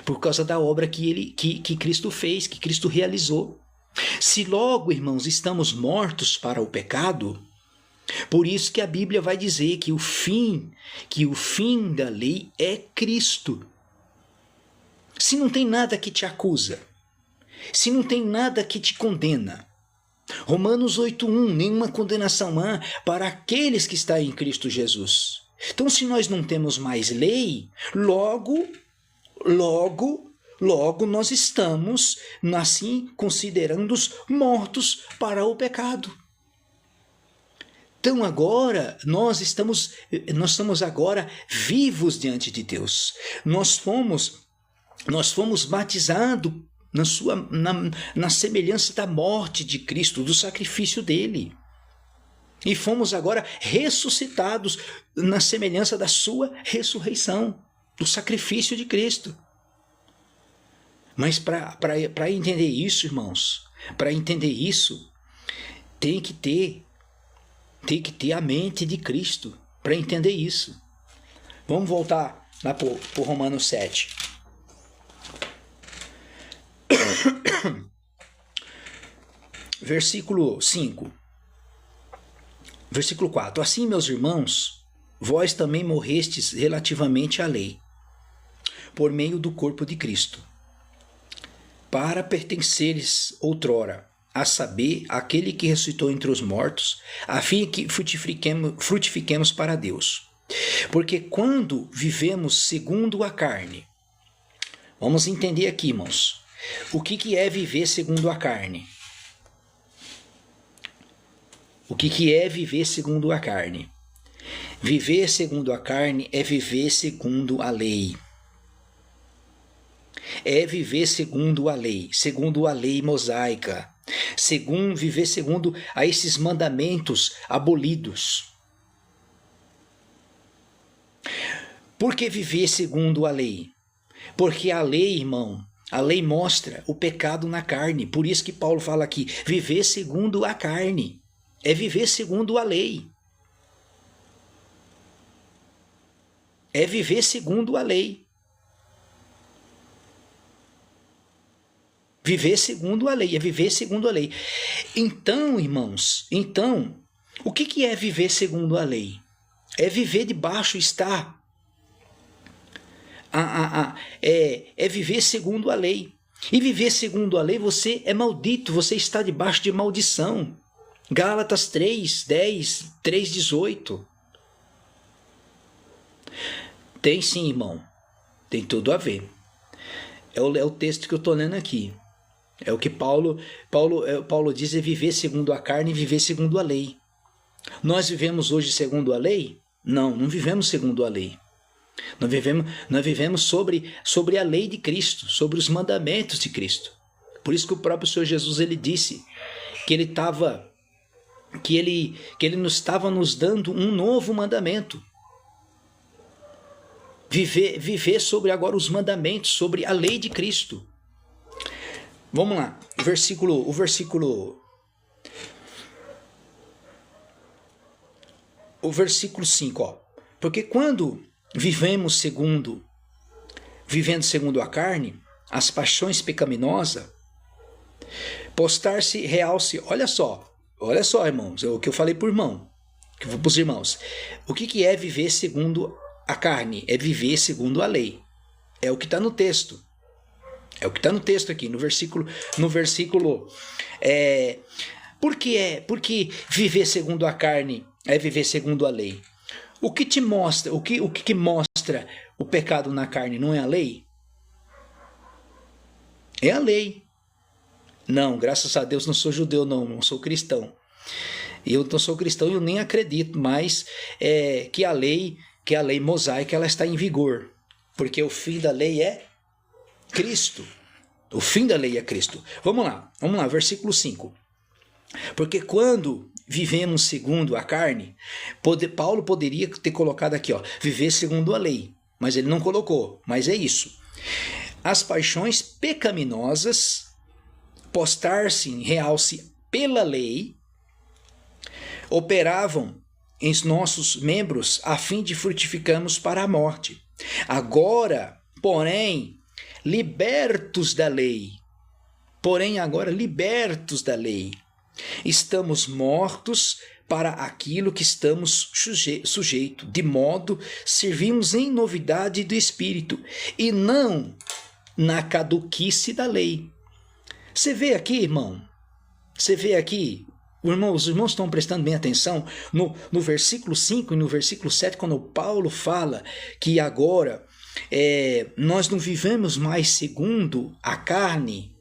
por causa da obra que Cristo fez, que Cristo realizou. Se logo, irmãos, estamos mortos para o pecado, por isso que a Bíblia vai dizer que o fim da lei é Cristo. Se não tem nada que te acusa, se não tem nada que te condena, Romanos 8:1, nenhuma condenação há para aqueles que estão em Cristo Jesus. Então, se nós não temos mais lei, logo nós estamos, assim, considerando-os mortos para o pecado. Então agora, nós estamos agora vivos diante de Deus. Nós fomos batizados na semelhança da morte de Cristo, do sacrifício dele. E fomos agora ressuscitados na semelhança da sua ressurreição, do sacrifício de Cristo. Mas para entender isso, irmãos, para entender isso, tem que ter a mente de Cristo para entender isso. Vamos voltar lá para o Romanos 7. Versículo 5. Versículo 4. Assim, meus irmãos, vós também morrestes relativamente à lei, por meio do corpo de Cristo, para pertenceres outrora, a saber, aquele que ressuscitou entre os mortos, a fim que frutifiquemos para Deus. Porque quando vivemos segundo a carne, vamos entender aqui, irmãos, o que é viver segundo a carne? O que é viver segundo a carne? Viver segundo a carne é viver segundo a lei. É viver segundo a lei mosaica. Viver segundo a esses mandamentos abolidos. Por que viver segundo a lei? Porque a lei, irmão, a lei mostra o pecado na carne. Por isso que Paulo fala aqui, viver segundo a carne. É viver segundo a lei. É viver segundo a lei. Viver segundo a lei, é viver segundo a lei. Então, irmãos, o que é viver segundo a lei? É viver debaixo, é viver segundo a lei. E viver segundo a lei, você é maldito, você está debaixo de maldição. Gálatas 3:10, 3:18. Tem sim, irmão. Tem tudo a ver. É o texto que eu estou lendo aqui. É o que Paulo diz, é viver segundo a carne e viver segundo a lei. Nós vivemos hoje segundo a lei? Não vivemos segundo a lei. Nós vivemos sobre a lei de Cristo, sobre os mandamentos de Cristo. Por isso que o próprio Senhor Jesus ele disse que ele nos estava nos dando um novo mandamento. Viver sobre agora os mandamentos, sobre a lei de Cristo. Vamos lá, o versículo 5, ó. Porque quando vivendo segundo a carne, as paixões pecaminosas, postar-se, realce, olha só, irmãos, é o que eu falei para os irmãos. O que é viver segundo a carne? É viver segundo a lei. É o que está no texto. É o que está no texto aqui, no versículo. Porque viver segundo a carne é viver segundo a lei. O que te mostra, o que mostra o pecado na carne, não é a lei? É a lei. Não, graças a Deus não sou judeu, não sou cristão. Eu não sou cristão e eu nem acredito mais que a lei mosaica ela está em vigor. Porque o fim da lei é Cristo. O fim da lei é Cristo. Vamos lá, versículo 5. Porque quando vivemos segundo a carne, Paulo poderia ter colocado aqui, ó, viver segundo a lei, mas ele não colocou, mas é isso. As paixões pecaminosas, postar-se em realce pela lei, operavam em nossos membros a fim de frutificarmos para a morte. Agora, porém, libertos da lei. Porém, agora libertos da lei. Estamos mortos para aquilo que estamos sujeito, de modo servimos em novidade do Espírito, e não na caduquice da lei. Você vê aqui, irmão? Você vê aqui? Os irmãos estão prestando bem atenção no versículo 5 e no versículo 7, quando Paulo fala que agora nós não vivemos mais segundo a carne,